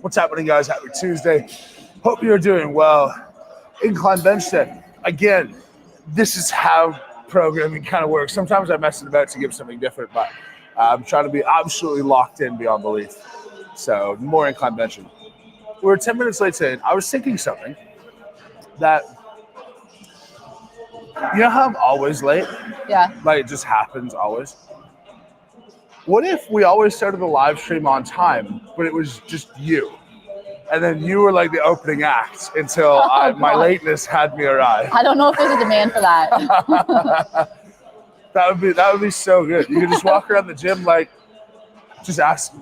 What's happening, guys? Happy Tuesday. Hope you're doing well. Incline bench day. Again, this is how programming kind of works. Sometimes I mess it about to give something different, but I'm trying to be absolutely locked in beyond belief. So more incline benching. We're 10 minutes late today, and I was thinking something that, you know how I'm always late? Yeah. Like it just happens always. What if we always started the live stream on time, but it was just you? And then you were like the opening act until my lateness had me arrive. I don't know if there's a demand for that. That would be so good. You could just walk around the gym like, just ask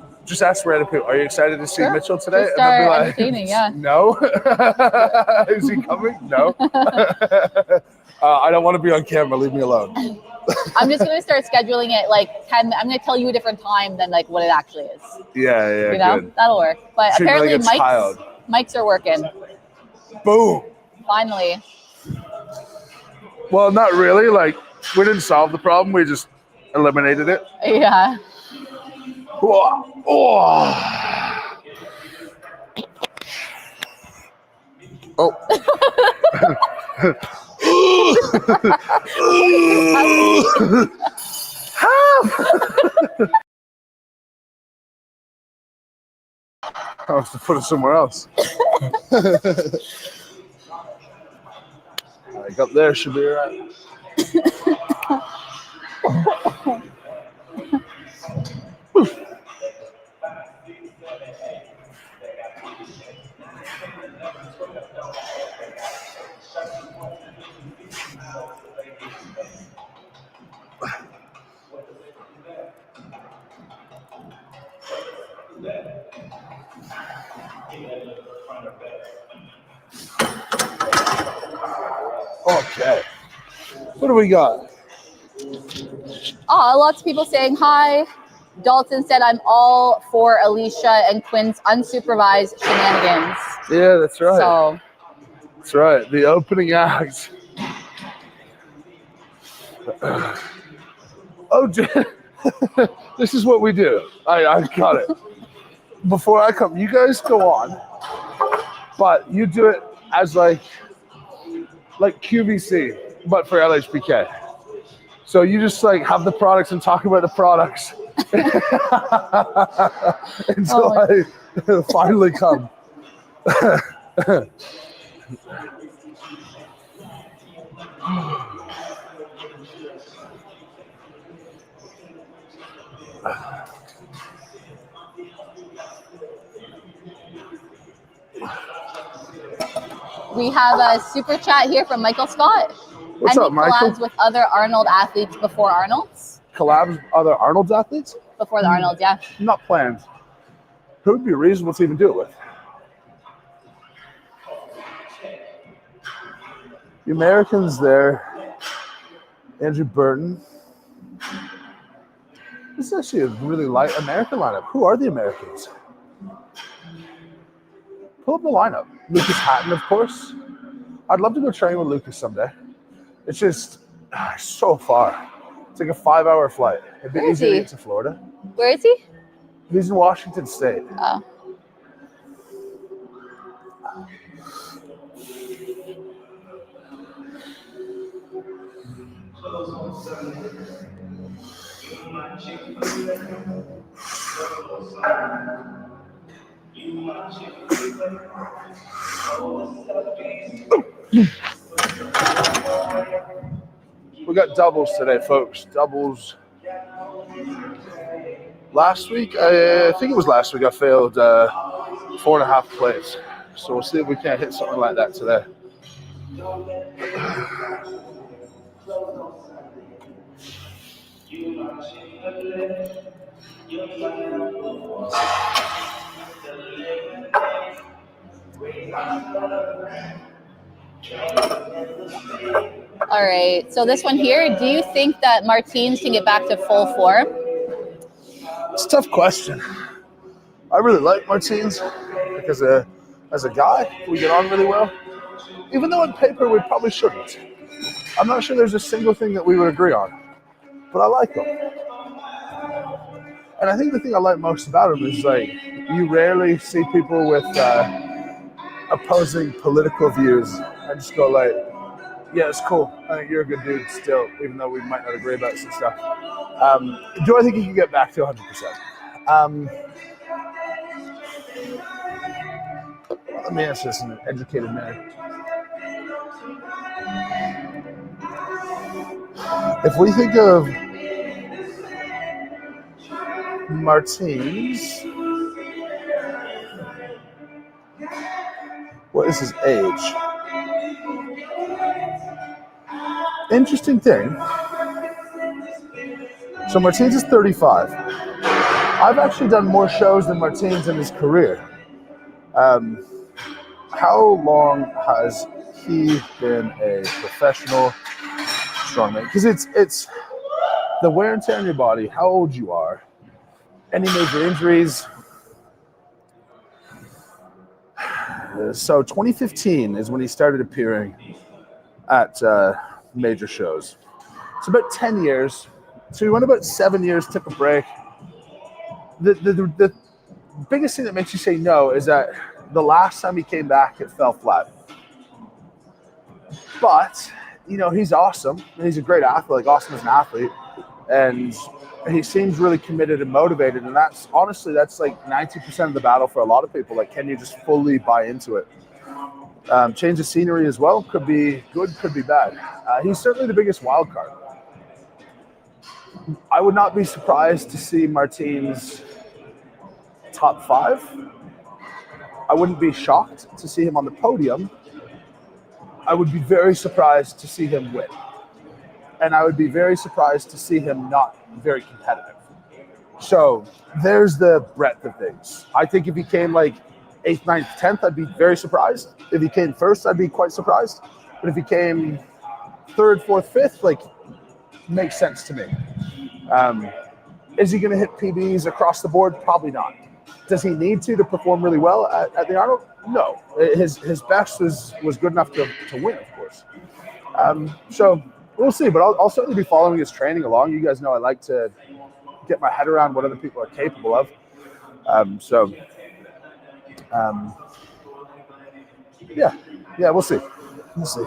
random people, are you excited to see Mitchell today? Just And they'll be like, entertaining, yeah. No. Is he coming? No. I don't want to be on camera. Leave me alone. I'm just going to start scheduling it like 10. I'm going to tell you a different time than like what it actually is. Yeah, you know, good. That'll work. But Treat apparently like mics are working. Boom. Finally. Well, not really. Like, we didn't solve the problem. We just eliminated it. Yeah. Oh. Oh. I have to put it somewhere else. Like up there should be right. Okay. What do we got? Oh, lots of people saying hi. Dalton said, I'm all for Alicia and Quinn's unsupervised shenanigans. Yeah, that's right. So. That's right. The opening act. Oh, this is what we do. I got it. Before I come, you guys go on, but you do it as like QVC, but for LHBK. So you just like have the products and talk about the products until I finally come. We have a super chat here from Michael Scott. What's up, Michael? Collabs with other Arnold athletes before Arnold's? Collabs with other Arnold's athletes? Before the Arnold, yeah. Not planned. Who would be reasonable to even do it with? The Americans there. Andrew Burton. This is actually a really light American lineup. Who are the Americans? Pull up the lineup. Lucas Hatton, of course. I'd love to go train with Lucas someday. It's just so far. It's like a 5-hour flight. It'd be easy to get to Florida. Where is he? He's in Washington State. Oh. We got doubles today, folks. Doubles. Last week, I think it was last week, I failed 4.5 plates. So we'll see if we can't hit something like that today. All right, so this one here, do you think that Martins can get back to full form? It's a tough question. I really like Martins because as a guy, we get on really well. Even though on paper we probably shouldn't. I'm not sure there's a single thing that we would agree on, but I like him. And I think the thing I like most about him is like you rarely see people with opposing political views. I just go like, yeah, it's cool. I think you're a good dude still, even though we might not agree about some stuff. Do I think he can get back to 100%? Let me answer this in an educated manner. If we think of Martins, what is his age? Interesting thing. So Martins is 35. I've actually done more shows than Martins in his career. How long has he been a professional strongman? Because it's the wear and tear on your body, how old you are, any major injuries. So 2015 is when he started appearing at major shows. It's about 10 years. So he went about 7 years, took a break. The biggest thing that makes you say no is that the last time he came back, it fell flat. But, you know, he's awesome. He's a great athlete, like awesome as an athlete. And he seems really committed and motivated. And that's honestly, that's like 90% of the battle for a lot of people. Like, can you just fully buy into it? Change of scenery as well. Could be good, could be bad. He's certainly the biggest wild card. I would not be surprised to see Martins top 5. I wouldn't be shocked to see him on the podium. I would be very surprised to see him win. And I would be very surprised to see him not very competitive. So there's the breadth of things. I think if he came like 8th, 9th, 10th, I'd be very surprised. If he came first, I'd be quite surprised. But if he came 3rd, 4th, 5th, like, makes sense to me. Is he going to hit PBs across the board? Probably not. Does he need to perform really well at the Arnold? No. His best was good enough to win, of course. So we'll see, but I'll certainly be following his training along. You guys know I like to get my head around what other people are capable of. Yeah, we'll see. We'll see.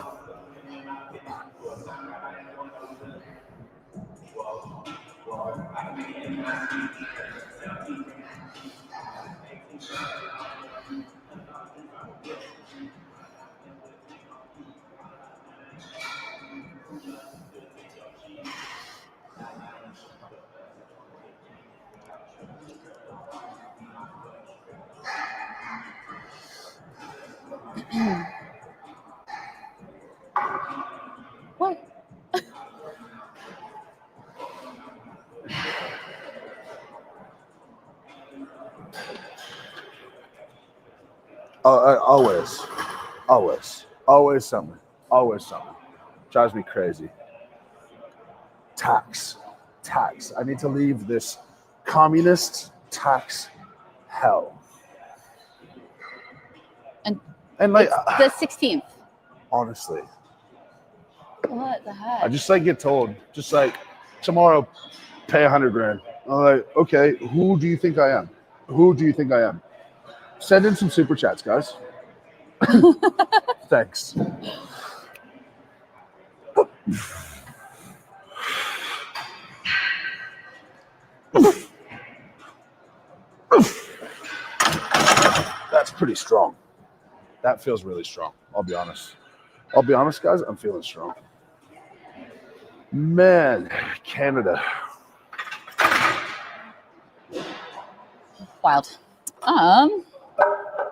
What? Always something. Drives me crazy. Tax. I need to leave this communist tax hell. And like the 16th. Honestly. What the heck? I just like get told, just like tomorrow, pay $100,000. I'm like, okay, who do you think I am? Send in some super chats, guys. Thanks. That's pretty strong. That feels really strong. I'll be honest, guys. I'm feeling strong. Man, Canada. Wild.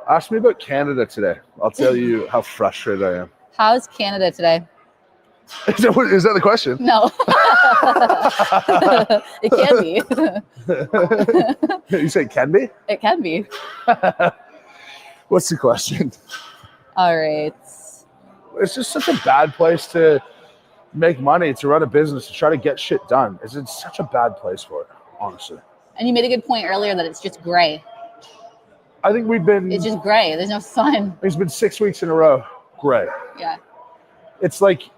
Ask me about Canada today. I'll tell you how frustrated I am. How's Canada today? Is that the question? No. It can be. You say can be? It can be. What's the question? All right. It's just such a bad place to make money, to run a business, to try to get shit done. It's such a bad place for it, honestly. And you made a good point earlier that it's just gray. I think it's just gray. There's no sun. It's been 6 weeks in a row, gray. Yeah. It's like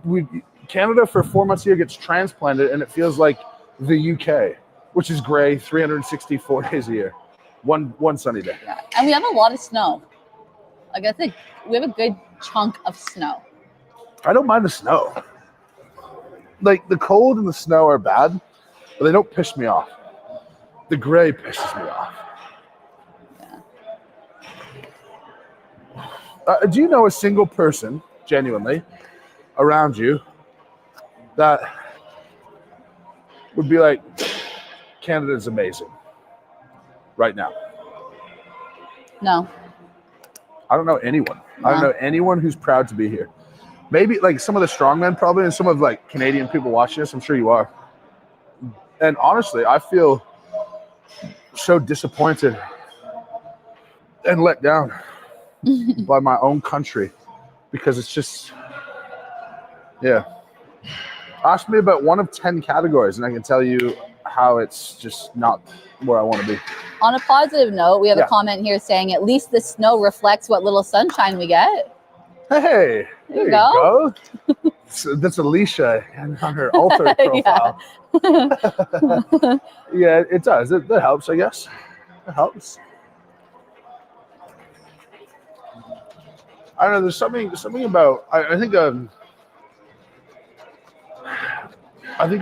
we Canada for 4 months a year gets transplanted, and it feels like the UK, which is gray, 364 days a year. One sunny day. Yeah. And we have a lot of snow. Like I think we have a good chunk of snow. I don't mind the snow. Like the cold and the snow are bad, but they don't piss me off. The gray pisses me off. Yeah. Do you know a single person, genuinely, around you that would be like, Canada's amazing right now? No. I don't know anyone. No. I don't know anyone who's proud to be here. Maybe like some of the strongmen probably, and some of like Canadian people watching this. I'm sure you are. And honestly, I feel so disappointed and let down by my own country because it's just, yeah. Ask me about one of 10 categories and I can tell you how it's just not where I want to be. On a positive note, we have a comment here saying at least the snow reflects what little sunshine we get. Hey, there you go. So that's Alicia on her alter profile. Yeah, it does. That helps, I guess. It helps. I don't know. There's something about. I think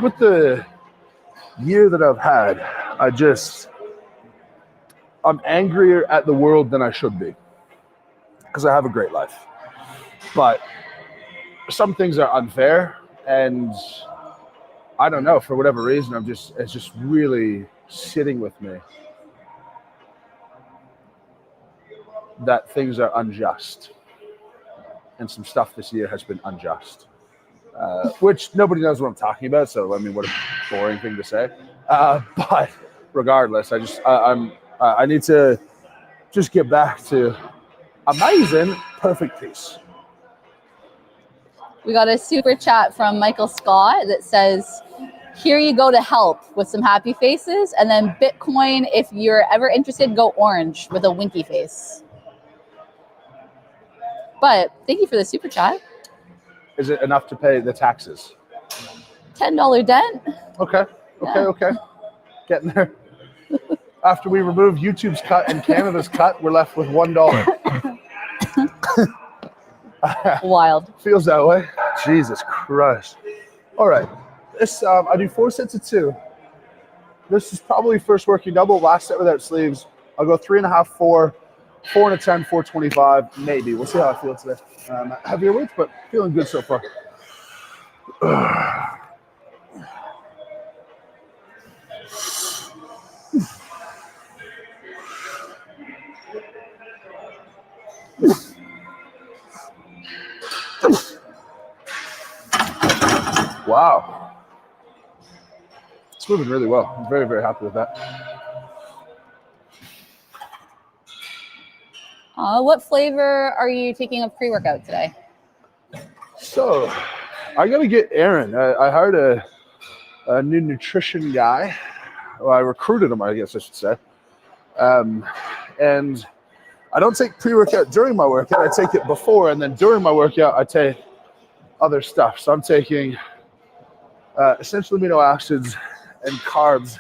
with the year that I've had, I'm angrier at the world than I should be because I have a great life. But some things are unfair, and I don't know, for whatever reason, it's just really sitting with me that things are unjust. And some stuff this year has been unjust, which nobody knows what I'm talking about. So, I mean, what a boring thing to say. But regardless, I need to just get back to amazing, perfect peace. We got a super chat from Michael Scott that says, here you go to help with some happy faces. And then Bitcoin, if you're ever interested, go orange with a winky face. But thank you for the super chat. Is it enough to pay the taxes? $10 dent. Okay. Getting there. After we remove YouTube's cut and Canada's cut, we're left with $1. Wild. Feels that way. Jesus Christ. All right. This I do 4 sets of 2. This is probably first working double, last set without sleeves. I'll go 3.5, 4, 4 and a 10, 425, maybe. We'll see how I feel today. Heavier weights, but feeling good so far. Wow. It's moving really well. I'm very, very happy with that. What flavor are you taking of pre-workout today? So, I got to get Aaron. I hired a new nutrition guy. Well, I recruited him, I guess I should say. And I don't take pre-workout during my workout. I take it before, and then during my workout, I take other stuff. So I'm taking essential amino acids and carbs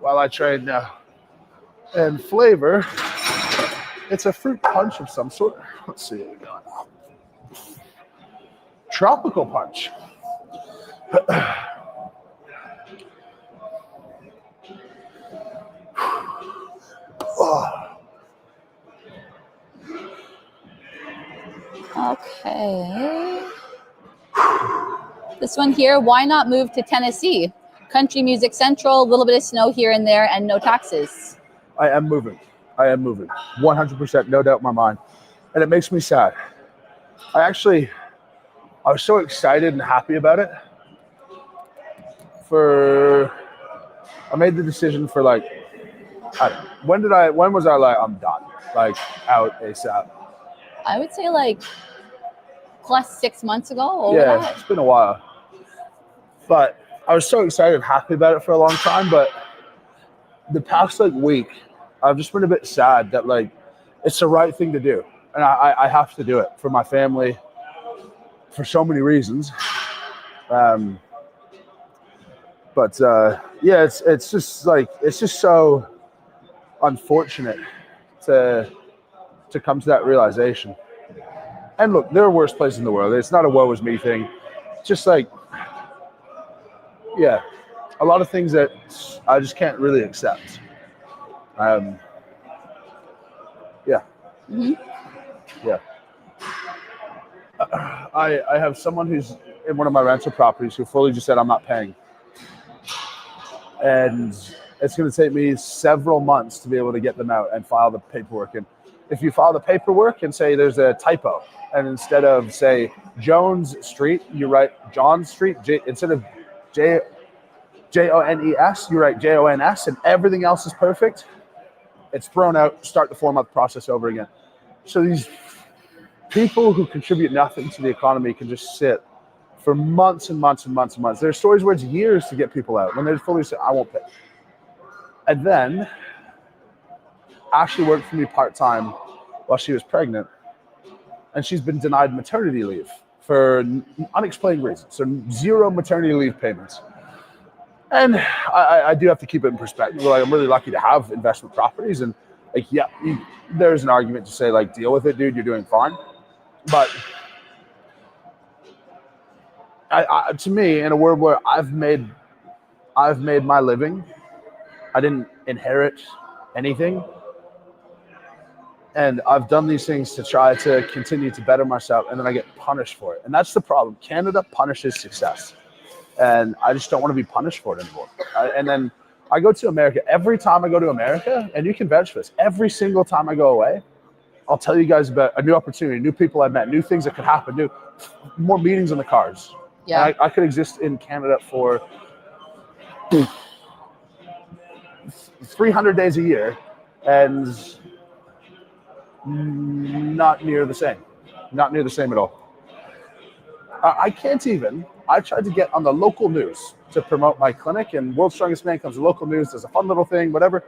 while I train now. And flavor, it's a fruit punch of some sort. Let's see what we got. Tropical punch. Okay. This one here, why not move to Tennessee? Country music central, a little bit of snow here and there, and no taxes. I am moving. 100%, no doubt in my mind. And it makes me sad. I was so excited and happy about it. I made the decision for like, I don't know, when was I like, I'm done, like out ASAP? I would say like plus 6 months ago. Yeah, it's been a while. But I was so excited and happy about it for a long time. But the past like week, I've just been a bit sad that like it's the right thing to do. And I have to do it for my family for so many reasons. But yeah, it's just like, it's just so unfortunate to come to that realization. And look, there are worse places in the world. It's not a woe is me thing. It's just like, yeah, a lot of things that I just can't really accept. Yeah. Mm-hmm. Yeah. I have someone who's in one of my rental properties who fully just said, I'm not paying. And it's going to take me several months to be able to get them out and file the paperwork. And if you file the paperwork and say there's a typo, and instead of say Jones Street, you write John Street, instead of Jones, you write Jons, and everything else is perfect, it's thrown out, start the 4-month process over again. So these people who contribute nothing to the economy can just sit for months and months and months and months. There are stories where it's years to get people out when they fully say, I won't pay. And then Ashley worked for me part-time while she was pregnant, and she's been denied maternity leave for unexplained reasons. So 0 maternity leave payments. And I do have to keep it in perspective. Like, I'm really lucky to have investment properties, and like, yeah, there's an argument to say, like, deal with it, dude, you're doing fine. But to me, in a world where I've made my living, I didn't inherit anything, and I've done these things to try to continue to better myself, and then I get punished for it. And that's the problem. Canada punishes success, and I just don't want to be punished for it anymore. And then I go to America. Every time I go to America, and you can vouch for this, every single time I go away, I'll tell you guys about a new opportunity, new people I've met, new things that could happen, more meetings in the cards. Yeah. I could exist in Canada for 300 days a year and not near the same at all. I can't even. I tried to get on the local news to promote my clinic, and World's Strongest Man comes to local news, does a fun little thing, whatever.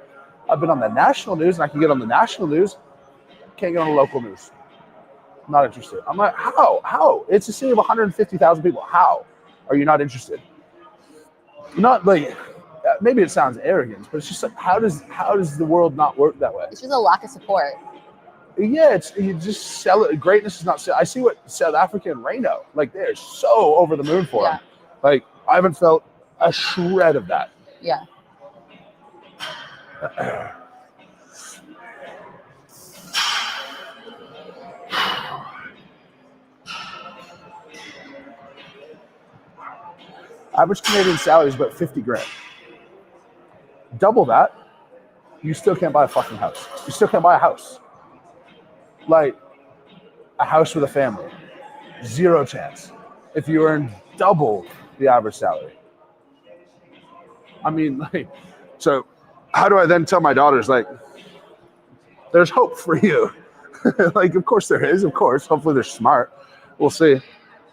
I've been on the national news, and I can get on the national news. Can't get on the local news. Not interested. I'm like, how? It's a city of 150,000 people. How are you not interested? Not like, maybe it sounds arrogant, but it's just like, how does the world not work that way? It's just a lack of support. Yeah, you just sell it. Greatness is not. I see what South Africa and Reno, like, they're so over the moon for them. Like, I haven't felt a shred of that. Yeah. Average Canadian salary is about 50 grand. Double that, you still can't buy a fucking house. You still can't buy a house. Like, a house with a family. 0 chance. If you earn double the average salary. I mean, like, so how do I then tell my daughters, like, there's hope for you? Like, of course there is, of course. Hopefully they're smart. We'll see.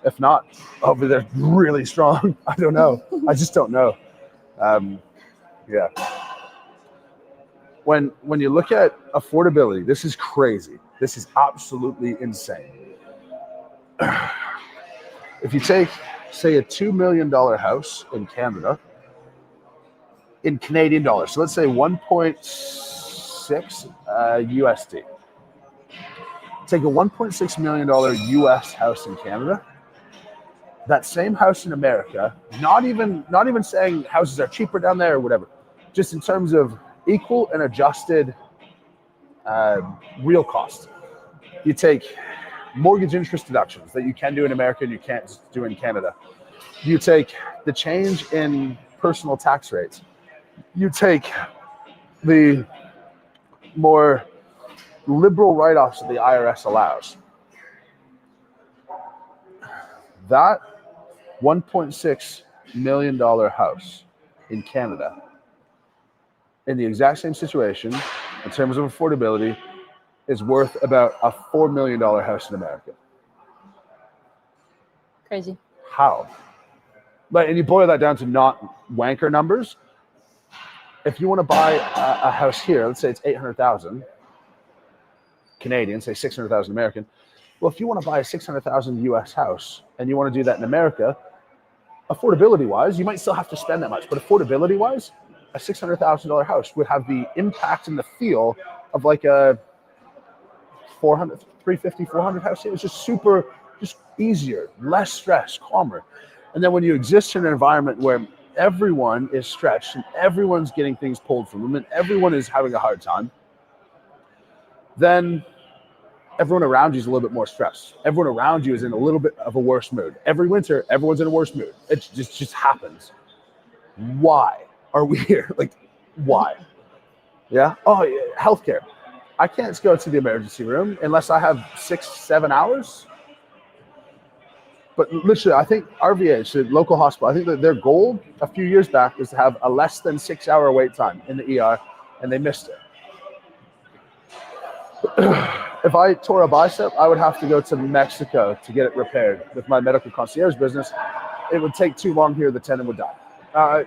If not, hopefully they're really strong. I don't know. I just don't know. Yeah. When you look at affordability, this is crazy. This is absolutely insane. If you take, say, a $2 million house in Canada, in Canadian dollars, so let's say 1.6 USD. Take a $1.6 million US house in Canada. That same house in America, not even saying houses are cheaper down there or whatever, just in terms of equal and adjusted real cost. You take mortgage interest deductions that you can do in America and you can't do in Canada. You take the change in personal tax rates. You take the more liberal write-offs that the IRS allows. That $1.6 million house in Canada, in the exact same situation, in terms of affordability, is worth about a $4 million house in America. Crazy. How? But, and you boil that down to not wanker numbers. If you want to buy a house here, let's say it's 800,000 Canadian, say 600,000 American. Well, if you want to buy a 600,000 US house and you want to do that in America, affordability-wise, you might still have to spend that much, but affordability-wise, a $600,000 house would have the impact and the feel of like a 350, 400 house. It was just super, just easier, less stress, calmer. And then when you exist in an environment where everyone is stretched and everyone's getting things pulled from them and everyone is having a hard time, then everyone around you is a little bit more stressed. Everyone around you is in a little bit of a worse mood. Every winter, everyone's in a worse mood. It just happens. Why are we here? Like, why? Yeah. Oh, yeah. Healthcare. I can't go to the emergency room unless I have 6-7 hours. But literally, I think RVH, the local hospital, I think that their goal a few years back was to have a less than 6-hour wait time in the ER, and they missed it. If I tore a bicep, I would have to go to Mexico to get it repaired. With my medical concierge business, it would take too long here, the tendon would die.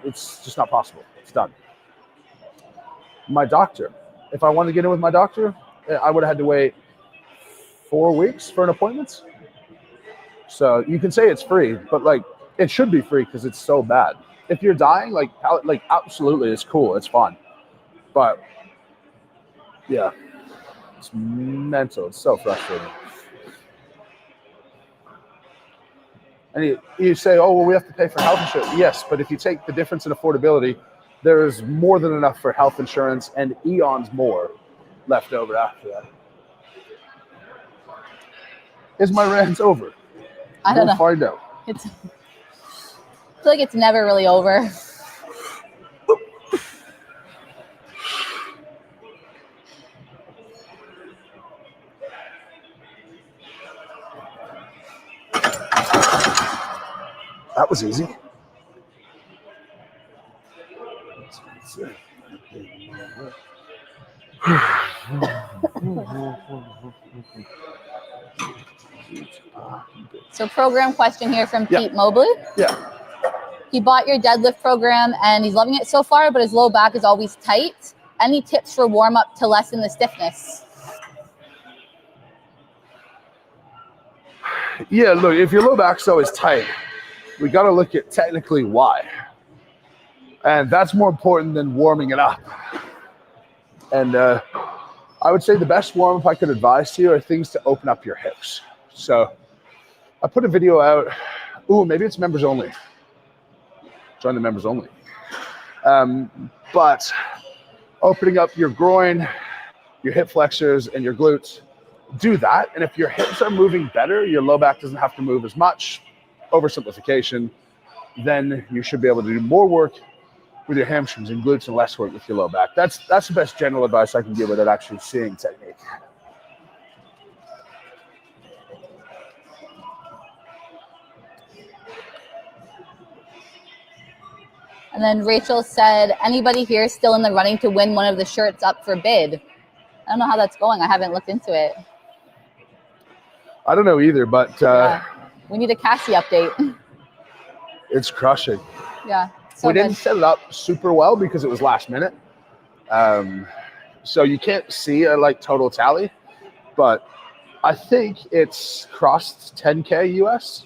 It's just not possible. It's done. My doctor, if I wanted to get in with my doctor, I would have had to wait 4 weeks for an appointment. So you can say it's free, but like it should be free because it's so bad. If you're dying, like absolutely, it's cool, it's fun. But yeah, it's mental. It's so frustrating. And you say, oh, well, we have to pay for health insurance. Yes, but if you take the difference in affordability, there's more than enough for health insurance and eons more left over after that. Is my rant over? I don't know. We'll find out. I feel like it's never really over. That was easy. So program question here from Pete Mobley. Yeah. He bought your deadlift program and he's loving it so far, but his low back is always tight. Any tips for warm up to lessen the stiffness? Yeah, look, if your low back's always tight, we got to look at technically why. And that's more important than warming it up. And I would say the best warm-up I could advise to you are things to open up your hips. So I put a video out. Ooh, maybe it's members only. Join the members only. But opening up your groin, your hip flexors, and your glutes, do that. And if your hips are moving better, your low back doesn't have to move as much. Oversimplification. Then you should be able to do more work with your hamstrings and glutes and less work with your low back. That's the best general advice I can give without actually seeing technique. And then Rachel said, anybody here still in the running to win one of the shirts up for bid? I don't know how that's going. I haven't looked into it. I don't know either, but we need a Cassie update. It's crushing. Yeah. So we didn't set it up super well because it was last minute. So you can't see a total tally, but I think it's crossed 10K US.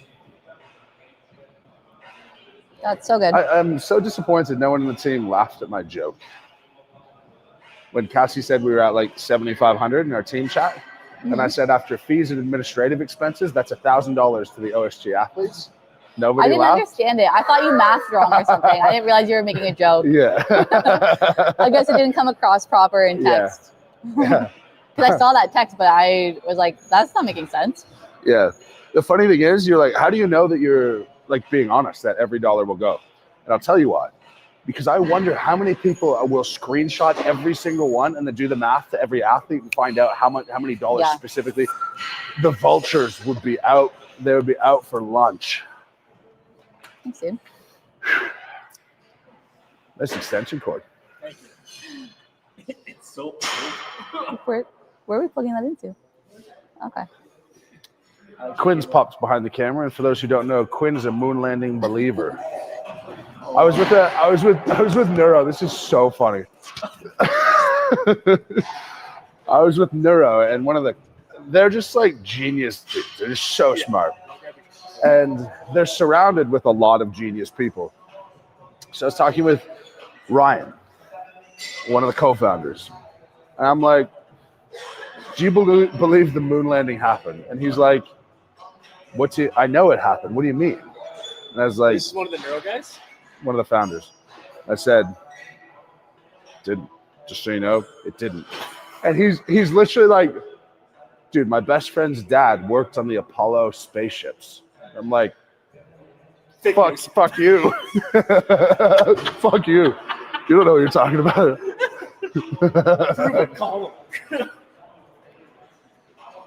That's so good. I'm so disappointed no one on the team laughed at my joke. When Cassie said we were at 7,500 in our team chat, and I said after fees and administrative expenses, that's $1,000 to the OSG athletes. Nobody I didn't understand it. I thought you mathed wrong or something. I didn't realize you were making a joke. Yeah. I guess it didn't come across proper in text. Yeah. Because I saw that text, but I was like, that's not making sense. Yeah. The funny thing is, you're like, how do you know that you're being honest, that every dollar will go? And I'll tell you why. Because I wonder how many people will screenshot every single one and then do the math to every athlete and find out how many dollars specifically the vultures would be out. They would be out for lunch. Thanks, dude. Nice extension cord. Thank you. It's so old. Where are we plugging that into? Okay. Quinn's popped behind the camera, and for those who don't know, Quinn's a moon landing believer. I was with Neuro. This is so funny. I was with Neuro, and they're just genius dudes. They're just so smart. and they're surrounded with a lot of genius people. So I was talking with Ryan, one of the co-founders, and I'm like, do you believe the moon landing happened? And he's like, I know it happened. What do you mean? And I was like, This is one of the neuro guys? one of the founders. I said, didn't. Just so you know, it didn't. And he's literally like, dude, my best friend's dad worked on the Apollo spaceships. I'm like, fuck you. Fuck you. You don't know what you're talking about.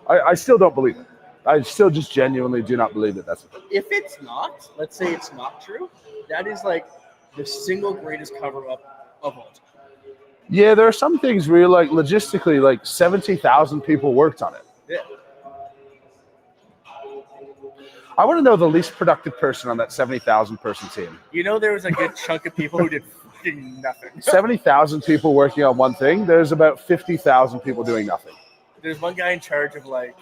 I still don't believe it. I still just genuinely do not believe that that's the thing. If it's not, let's say it's not true, that is like the single greatest cover-up of all time. Yeah, there are some things where you're like, logistically, like 70,000 people worked on it. Yeah. I want to know the least productive person on that 70,000 person team. You know, there was a good chunk of people who did fucking nothing. 70,000 people working on one thing. There's about 50,000 people doing nothing. There's one guy in charge of like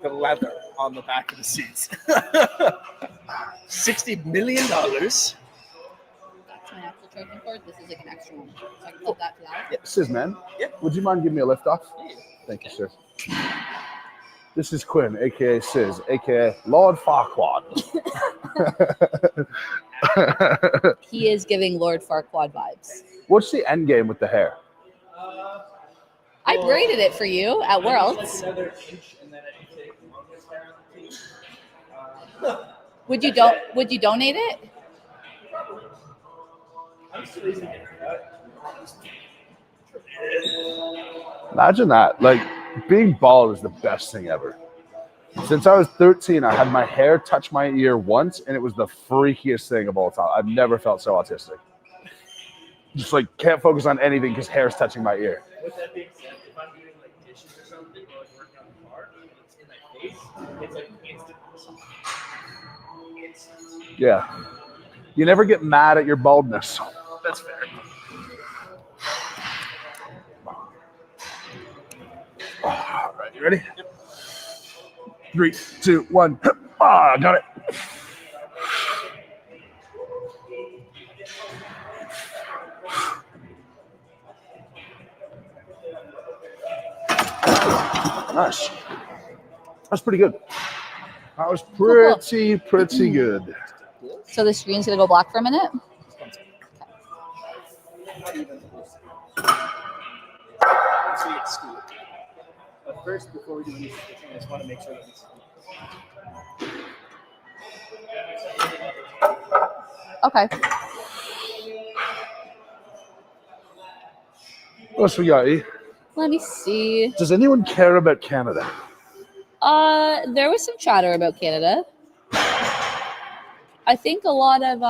the leather on the back of the seats. $60 million. That's my actual charging cord. This is like an extra one. So I can flip that to that. Yeah, Sis, man. Yep. Would you mind giving me a lift off? Yeah. Thank you, sir. This is Quinn, a.k.a. Sis, a.k.a. Lord Farquaad. He is giving Lord Farquaad vibes. What's the end game with the hair? I braided it for you at Worlds. Another inch and then I take longest hair on the team. Would you donate it? I'm still using it. Imagine that. Like, being bald is the best thing ever. Since I was 13, I had my hair touch my ear once, and it was the freakiest thing of all time. I've never felt so autistic. Just like, can't focus on anything because hair's touching my ear. With that being said, if I'm doing like dishes or something or like working on the car and it's in my face, it's like instant. Yeah. You never get mad at your baldness. That's fair. All right, you ready? Yep. 3, 2, 1. Ah, got it. Nice. That's pretty good. That was pretty good. So the screen's gonna go black for a minute. But first, before we do anything, I just want to make sure that it's. Okay. What else we got, E? Let me see. Does anyone care about Canada? There was some chatter about Canada. I think a lot of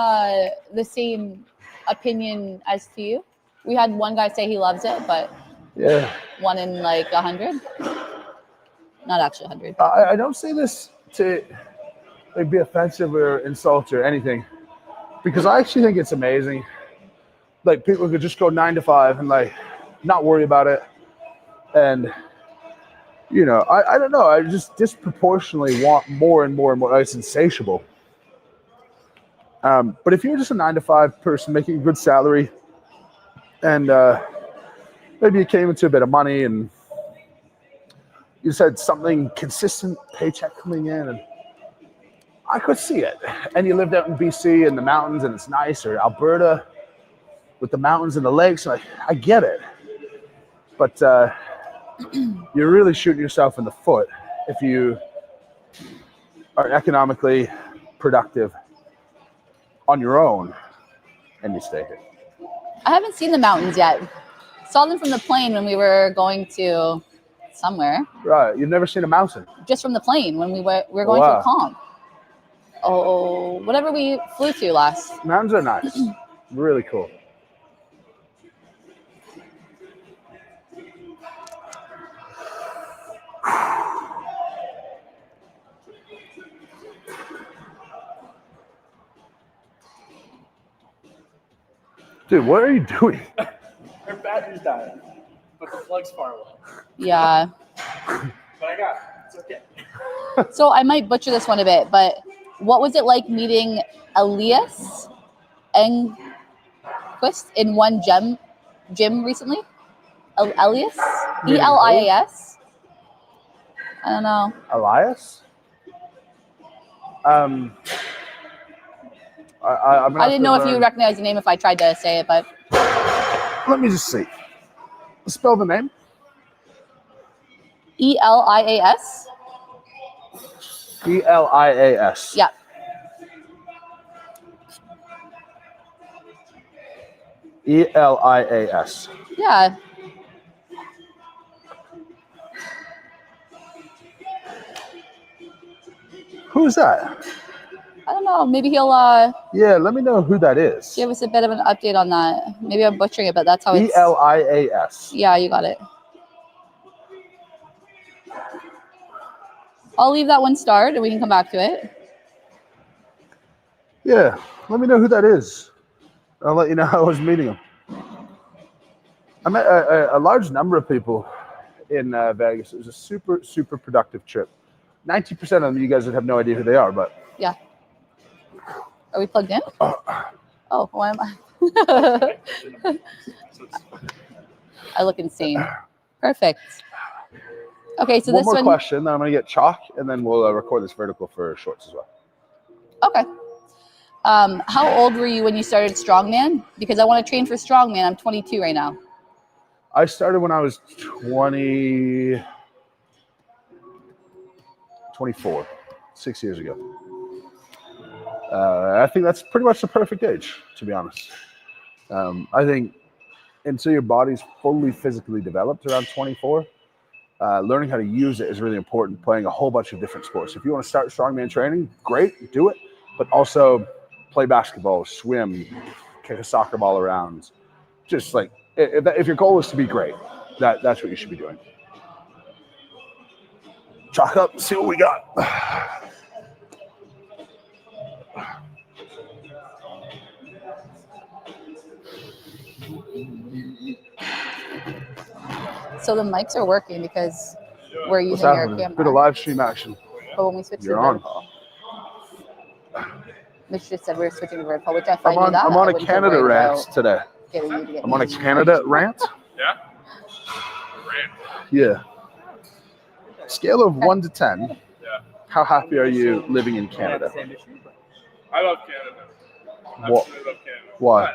the same opinion as to you. We had one guy say he loves it, but Yeah. 1 in like 100. Not actually 100. I don't say this to like be offensive or insult or anything, because I actually think it's amazing. Like, people could just go 9 to 5 and like not worry about it. And you know, I don't know. I just disproportionately want more and more and more. It's insatiable. But if you're just a 9 to 5 person making a good salary, and maybe you came into a bit of money and you just had something consistent paycheck coming in, and I could see it. And you lived out in BC in the mountains and it's nice, or Alberta with the mountains and the lakes. Like, I get it. But you're really shooting yourself in the foot if you are economically productive on your own and you stay here. I haven't seen the mountains yet. Saw them from the plane when we were going to somewhere. Right. You've never seen a mountain? Just from the plane when we were going to a comp. Oh, whatever we flew to last. Mountains are nice. Really cool. Dude, what are you doing? Her battery's dying, but the plug's far away. Yeah. But I got it. It's okay. So I might butcher this one a bit, but what was it like meeting Elias Enquist in one gym recently? Elias? Elias? I don't know. Elias? I'm I didn't know if you would recognize the name if I tried to say it, but let me just see. Spell the name. Elias. Elias. Yeah. Elias. Yeah. Who's that? I don't know. Maybe he'll Yeah, let me know who that is. give us a bit of an update on that. Maybe I'm butchering it, but that's how it's. Elias. Yeah, you got it. I'll leave that one starred and we can come back to it. Yeah, let me know who that is. I'll let you know how I was meeting him. I met a large number of people in Vegas. It was a super, super productive trip. 90% of them, you guys would have no idea who they are, but. Yeah. Are we plugged in? Oh, why am I? I look insane. Perfect. Okay, so one this more one. question, then I'm going to get chalk, and then we'll record this vertical for shorts as well. Okay. How old were you when you started Strongman? Because I want to train for Strongman. I'm 22 right now. I started when I was 24, 6 years ago. I think that's pretty much the perfect age, to be honest. I think until your body's fully physically developed around 24, learning how to use it is really important, playing a whole bunch of different sports. If you want to start strongman training, great, do it. But also play basketball, swim, kick a soccer ball around. Just like, if your goal is to be great, that's what you should be doing. Chalk up, see what we got. So the mics are working because we're What's using your happening? camera. Bit of live stream action. But when we switch You're to on. vertical, Mitch just said we were switching to vertical, which if I I'm knew that, on I a wouldn't have Canada worried rant about today. getting you to get I'm on a me. Canada rant. Yeah? Rant. Yeah. Scale of 1 to 10. Yeah. How happy are you living in Canada? I love Canada. What? Absolutely love Canada. Why?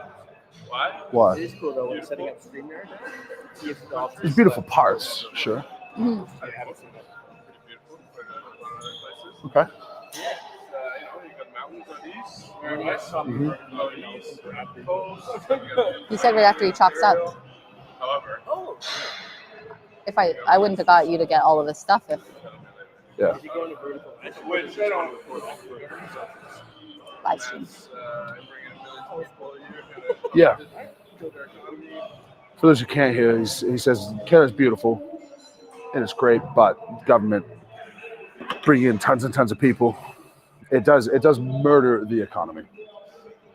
Why? It Why? is cool though when setting up StreamYard. There's beautiful parts, sure. Mhm. I haven't seen that. Pretty beautiful. But a lot of other places. Okay. You got mountains on the east. Very nice. Mhm. He said right after he chalks up. However, If I wouldn't have got you to get all of this stuff if Yeah. which I don't live stream. bring in millions of people a year. Yeah. Build their economy. For those who can't hear, he says Canada's beautiful and it's great, but government bringing in tons and tons of people, it does murder the economy.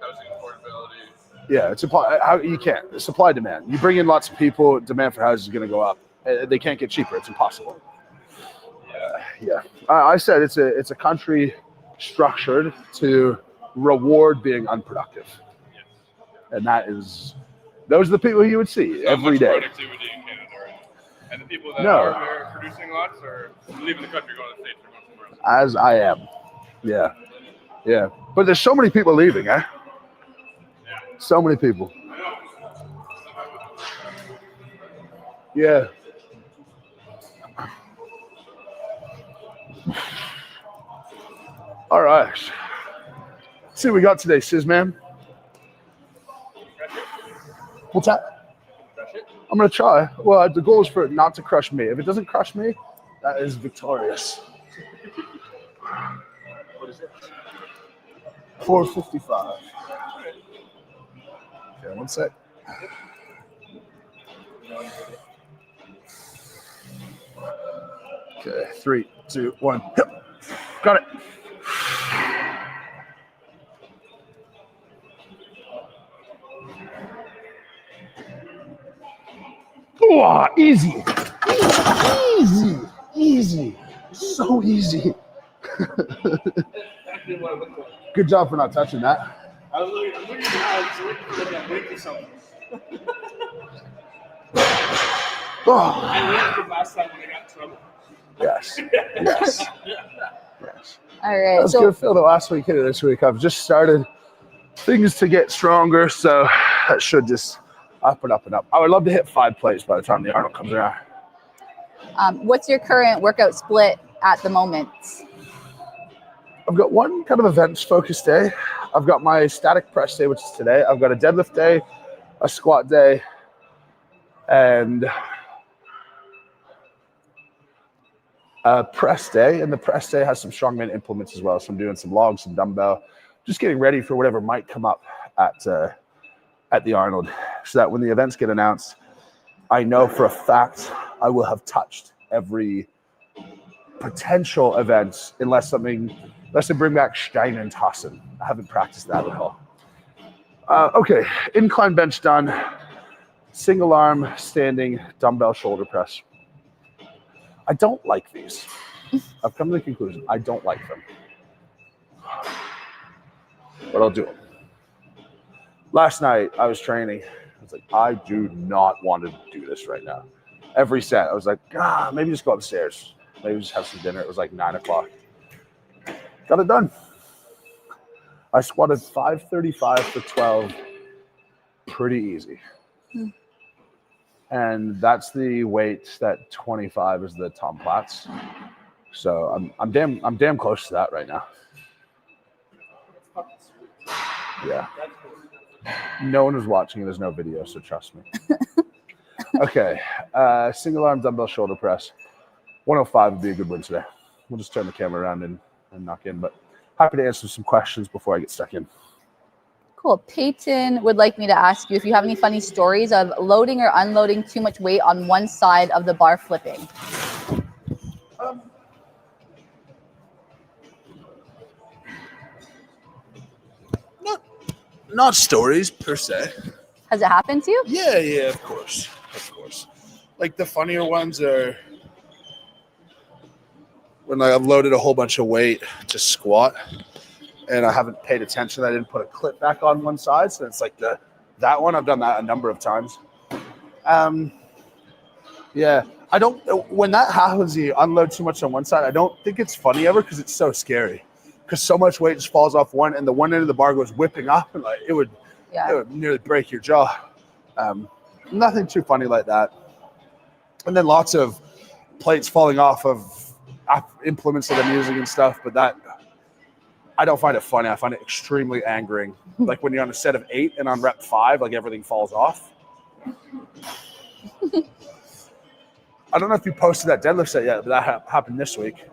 Housing affordability. Yeah, it's how you can't supply demand. You bring in lots of people, demand for houses is going to go up. They can't get cheaper. It's impossible. Yeah. I said it's a country structured to reward being unproductive, and those are the people you would see every day. Productivity in Canada, right? And the people that No. are there producing lots are leaving the country, going to the States, or going somewhere else. As I am. Yeah. But there's so many people leaving, eh? So many people. Yeah. All right. See what we got today, Sis man. What's that? I'm gonna try. Well, the goal is for it not to crush me. If it doesn't crush me, that is victorious. What is it? 455. Okay, one sec. Okay, 3, 2, 1. Yep. Got it. Oh, easy. Easy. So easy. exactly what it looked like. Good job for not touching that. I'm looking now. I'm looking for like a link or something. Oh, I linked from last time when I got in trouble. yes. Yes. Yes. All That right. was So good feel the last week into this week. I've just started things to get stronger, so that should just up and up and up. I would love to hit 5 plates by the time the Arnold comes around. what's your current workout split at the moment? I've got one kind of events focused day. I've got my static press day, which is today. I've got a deadlift day, a squat day, and a press day. And the press day has some strongman implements as well. So I'm doing some logs, some dumbbell, just getting ready for whatever might come up at the Arnold, so that when the events get announced, I know for a fact I will have touched every potential event, unless they bring back Stein and Tassen. I haven't practiced that at all. Okay, incline bench done. Single arm standing dumbbell shoulder press. I don't like these. I've come to the conclusion I don't like them, but I'll do them. Last night I was training. I was like, I do not want to do this right now. Every set, I was like, maybe just go upstairs. Maybe just have some dinner. It was like 9 o'clock. Got it done. I squatted 535 for 12. Pretty easy. And that's the weight that 25 is the Tom Platz. So I'm damn close to that right now. Yeah. No one was watching. There's no video, so trust me. Okay. Single arm dumbbell shoulder press. 105 would be a good win today. We'll just turn the camera around and knock in. But happy to answer some questions before I get stuck in. Cool. Peyton would like me to ask you if you have any funny stories of loading or unloading too much weight on one side of the bar flipping. Not stories per se. Has it happened to you? Yeah, of course. Like the funnier ones are when I've loaded a whole bunch of weight to squat and I haven't paid attention. I didn't put a clip back on one side, so it's like that one. I've done that a number of times. Yeah, I don't. When that happens, you unload too much on one side. I don't think it's funny ever because it's so scary. Because so much weight just falls off one, and the one end of the bar goes whipping up, and like it would nearly break your jaw. Nothing too funny like that. And then lots of plates falling off of implements that I'm using and stuff. But that I don't find it funny. I find it extremely angering. Like when you're on a set of 8 and on rep 5, like everything falls off. I don't know if you posted that deadlift set yet, but that happened this week.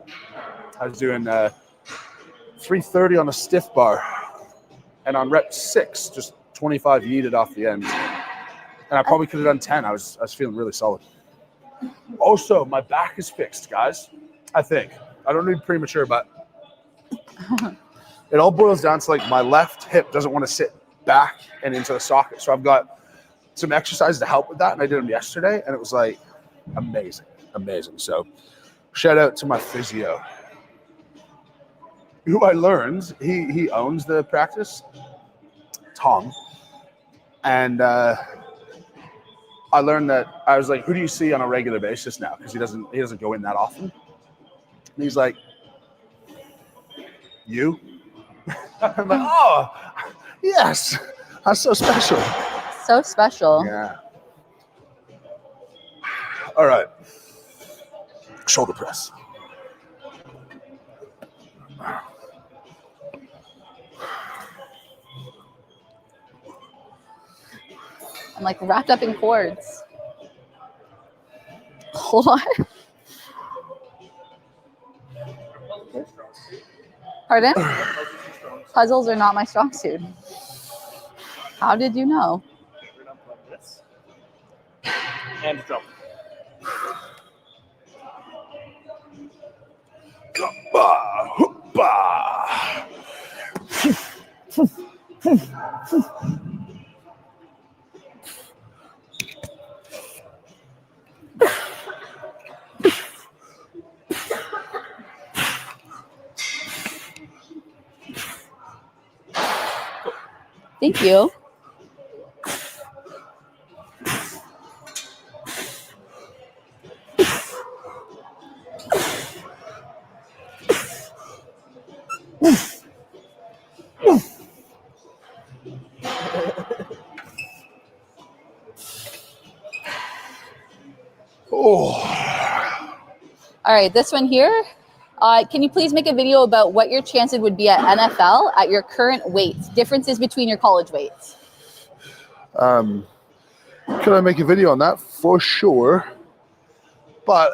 I was doing 330 on a stiff bar, and on rep 6, just 25 yeeted off the end. And I probably could have done 10. I was feeling really solid. Also, my back is fixed, guys. I think. I don't need premature, but it all boils down to like my left hip doesn't want to sit back and into the socket. So I've got some exercises to help with that, and I did them yesterday, and it was like amazing. So shout out to my physio, who I learned, he owns the practice, Tom. And I learned that I was like, who do you see on a regular basis now? Because he doesn't go in that often. And he's like, you? I'm like, oh, yes. That's so special. So special. Yeah. All right. Shoulder press. I'm like wrapped up in cords. Hold on. Pardon? Puzzles are not my strong suit. How did you know? And jump. Thank you. Oh, All right, this one here. Can you please make a video about what your chances would be at NFL at your current weight? Differences between your college weights. can I make a video on that? For sure. But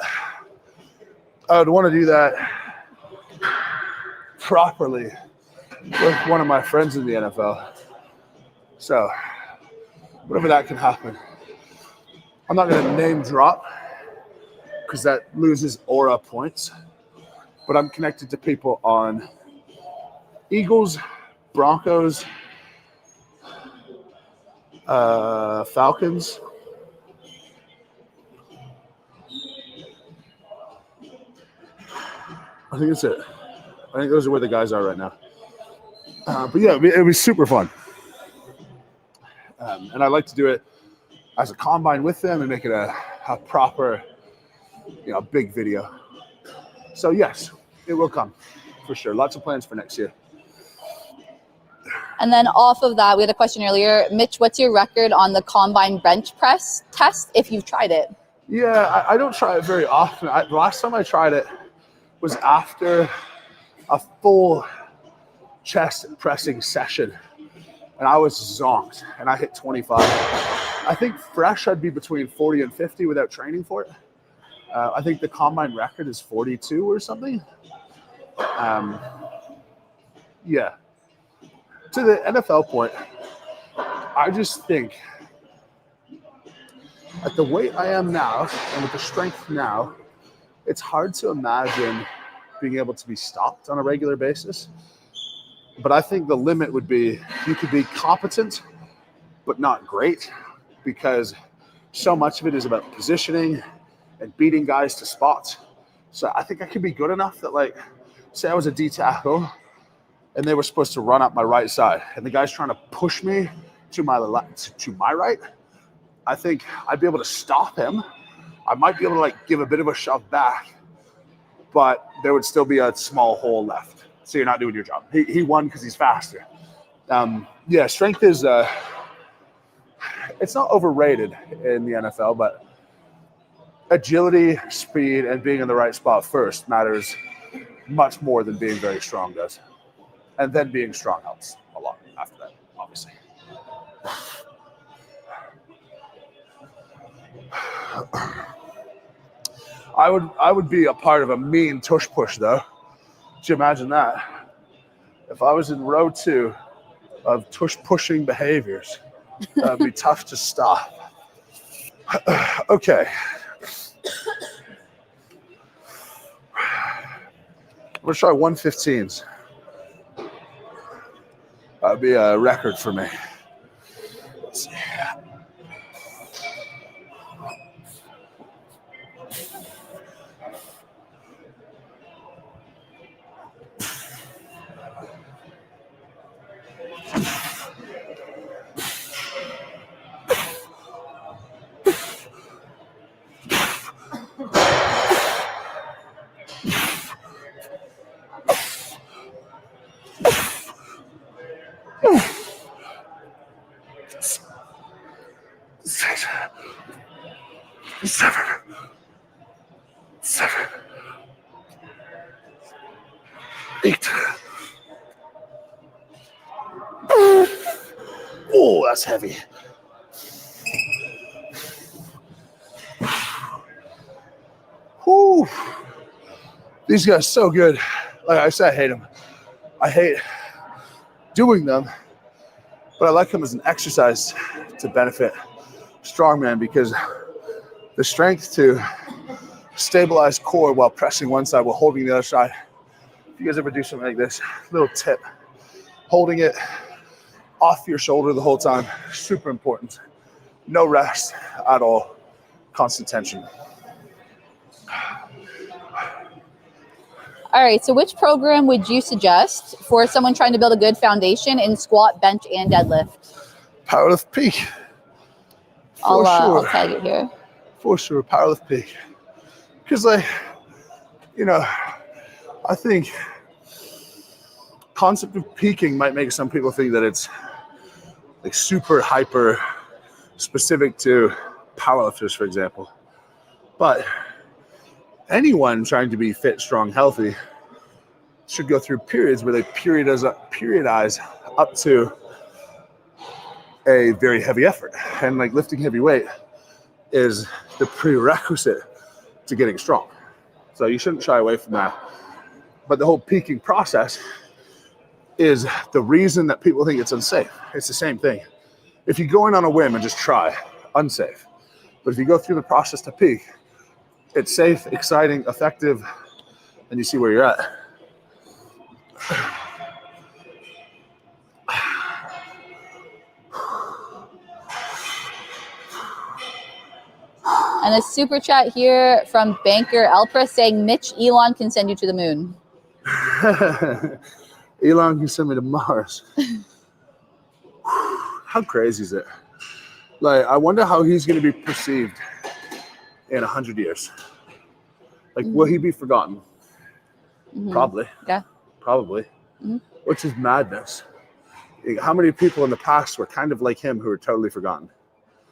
I would want to do that properly with one of my friends in the NFL. So, whatever that can happen. I'm not going to name drop because that loses aura points. But I'm connected to people on Eagles, Broncos, Falcons. I think that's it. I think those are where the guys are right now. But yeah, it was super fun. And I like to do it as a combine with them and make it a proper, big video. So yes, it will come for sure. Lots of plans for next year. And then off of that, we had a question earlier. Mitch, what's your record on the combine bench press test if you've tried it? Yeah, I don't try it very often. The last time I tried it was after a full chest pressing session. And I was zonked and I hit 25. I think fresh I'd be between 40 and 50 without training for it. I think the combine record is 42 or something. Yeah. To the NFL point, I just think at the weight I am now and with the strength now, it's hard to imagine being able to be stopped on a regular basis. But I think the limit would be you could be competent, but not great, because so much of it is about positioning and beating guys to spots. So I think I could be good enough that, like, say I was a D tackle and they were supposed to run up my right side and the guy's trying to push me to my left, to my right. I think I'd be able to stop him. I might be able to, like, give a bit of a shove back, but there would still be a small hole left. So you're not doing your job. He won because he's faster. Yeah, strength is, it's not overrated in the NFL, but agility, speed, and being in the right spot first matters much more than being very strong does. And then being strong helps a lot after that, obviously. I would be a part of a mean tush push, though. Could you imagine that? If I was in row 2 of tush pushing behaviors, that would be tough to stop. Okay. I'm going to try 115s. That would be a record for me. Let's see. Seven, 8. Oh, that's heavy. Whew. These guys are so good. Like I said, I hate them. I hate doing them, but I like them as an exercise to benefit strongman, because the strength to stabilize core while pressing one side while holding the other side. If you guys ever do something like this, little tip, holding it off your shoulder the whole time, super important. No rest at all, constant tension. All right. So which program would you suggest for someone trying to build a good foundation in squat, bench, and deadlift? Powerlift peak. I'll tag it here. For sure, powerlift peak. Because, like, you know, I think concept of peaking might make some people think that it's like super hyper specific to powerlifters, for example. But anyone trying to be fit, strong, healthy should go through periods where they periodize up to a very heavy effort. And like lifting heavy weight is the prerequisite to getting strong. So you shouldn't shy away from that. But the whole peaking process is the reason that people think it's unsafe. It's the same thing. If you go in on a whim and just try, unsafe. But if you go through the process to peak, it's safe, exciting, effective, and you see where you're at. And a super chat here from Banker Elpra saying, Mitch, Elon can send you to the moon. Elon can send me to Mars. How crazy is it? Like, I wonder how he's going to be perceived in 100 years. Like, will he be forgotten? Probably. Yeah. Probably. Which is madness. How many people in the past were kind of like him who were totally forgotten?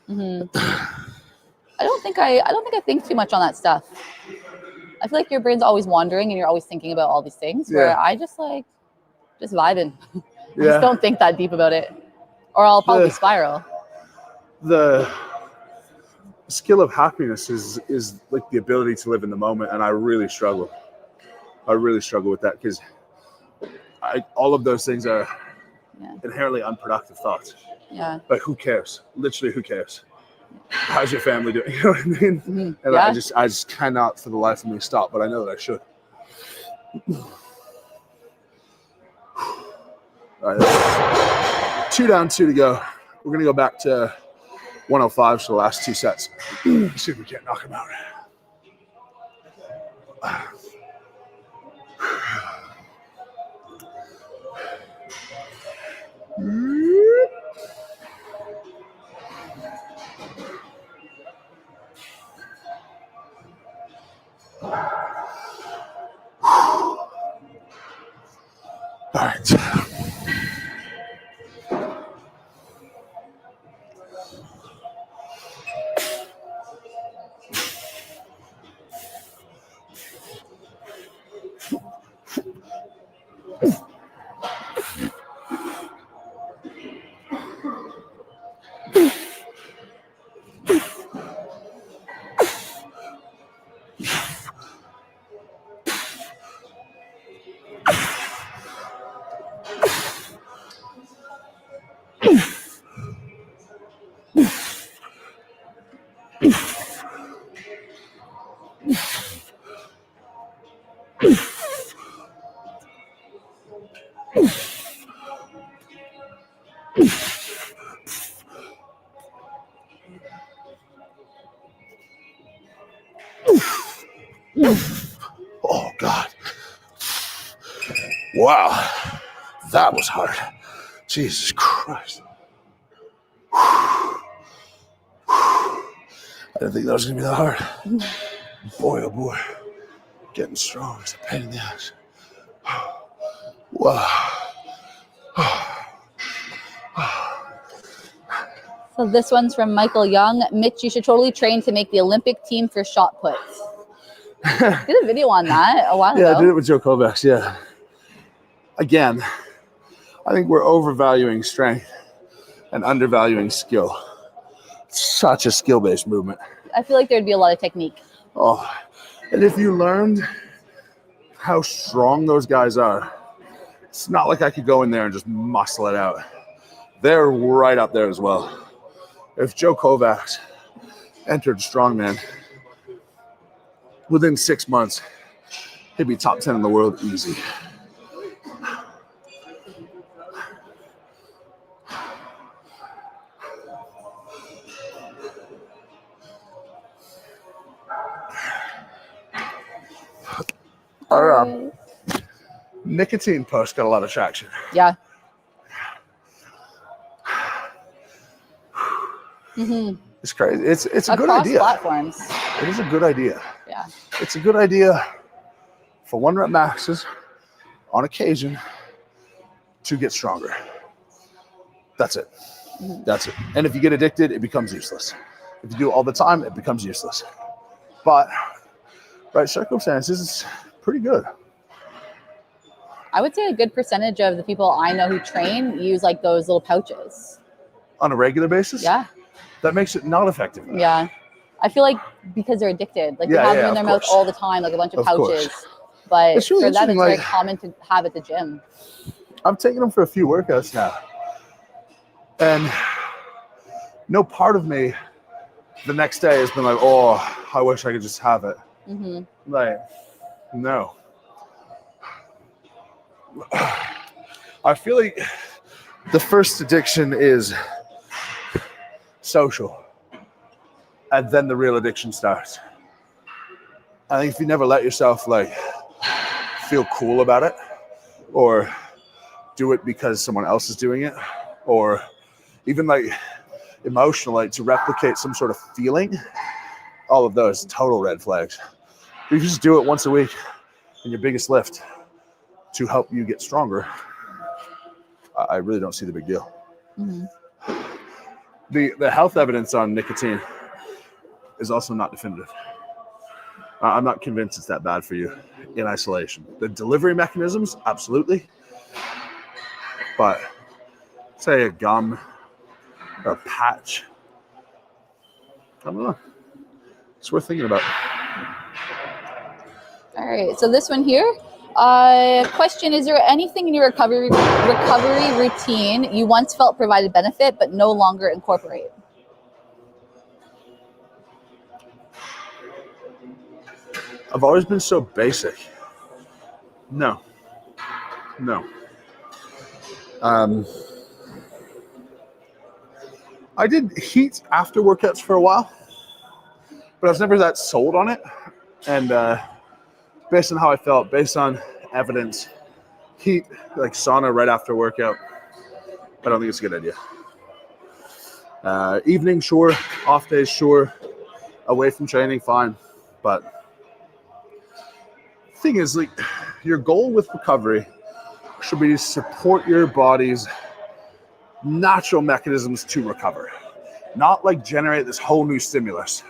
I don't think I think too much on that stuff. I feel like your brain's always wandering and you're always thinking about all these things. Where I just vibing. I just don't think that deep about it, or I'll probably spiral. The skill of happiness is like the ability to live in the moment, and I really struggle. I really struggle with that because all of those things are inherently unproductive thoughts. Yeah. But who cares? Literally, who cares? How's your family doing? You know what I mean? And I just cannot for the life of me stop, but I know that I should. All right, 2 down, 2 to go. We're gonna go back to 105 for the last 2 sets. See if we can't knock him out. All right. Oh, God. Wow. That was hard. Jesus Christ. I didn't think that was going to be that hard. Boy, oh boy. Getting strong is a pain in the ass. Wow. So this one's from Michael Young. Mitch, you should totally train to make the Olympic team for shot puts. Did a video on that a while ago. Yeah, I did it with Joe Kovacs, yeah. Again, I think we're overvaluing strength and undervaluing skill. It's such a skill-based movement. I feel like there'd be a lot of technique. Oh, and if you learned how strong those guys are, it's not like I could go in there and just muscle it out. They're right up there as well. If Joe Kovacs entered Strongman, within 6 months, he'd be top 10 in the world easy. All right. Nicotine post got a lot of traction. Yeah. Mm-hmm. It's crazy. It's a good Across idea. platforms. It is a good idea. Yeah. It's a good idea for 1 rep maxes on occasion to get stronger. That's it. Mm-hmm. That's it. And if you get addicted, it becomes useless. If you do it all the time, it becomes useless. But right circumstances, it's pretty good. I would say a good percentage of the people I know who train use like those little pouches. On a regular basis? Yeah. That makes it not effective. Yeah. I feel like because they're addicted, like they have them in their mouth all the time, like a bunch of pouches. But it's really for them, it's like, very common to have at the gym. I've taken them for a few workouts now. And no part of me the next day has been like, oh, I wish I could just have it. Mm-hmm. Like, no. I feel like the first addiction is social. And then the real addiction starts. I think if you never let yourself like feel cool about it, or do it because someone else is doing it, or even like emotional, like to replicate some sort of feeling, all of those total red flags. If you just do it once a week in your biggest lift to help you get stronger, I really don't see the big deal. Mm-hmm. The health evidence on nicotine is also not definitive. I'm not convinced it's that bad for you in isolation. The delivery mechanisms, absolutely. But say a gum or a patch, I don't know. It's worth thinking about. All right. So this one here, question, is there anything in your recovery routine you once felt provided benefit but no longer incorporate? I've always been so basic. No. I did heat after workouts for a while, but I was never that sold on it. And based on how I felt, based on evidence, heat, like sauna right after workout, I don't think it's a good idea. Evening, sure. Off days, sure. Away from training, fine. But thing is, like, your goal with recovery should be to support your body's natural mechanisms to recover, not like generate this whole new stimulus.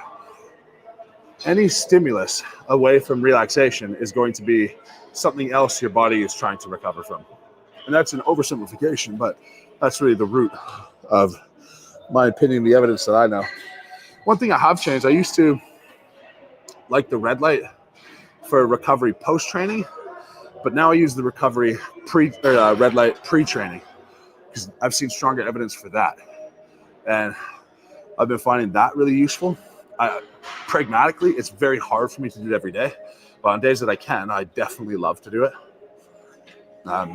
Any stimulus away from relaxation is going to be something else your body is trying to recover from. And that's an oversimplification, but that's really the root of my opinion, the evidence that I know. One thing I have changed, I used to like the red light for recovery post-training, but now I use the recovery red light pre-training because I've seen stronger evidence for that. And I've been finding that really useful. Pragmatically, it's very hard for me to do it every day, but on days that I can, I definitely love to do it.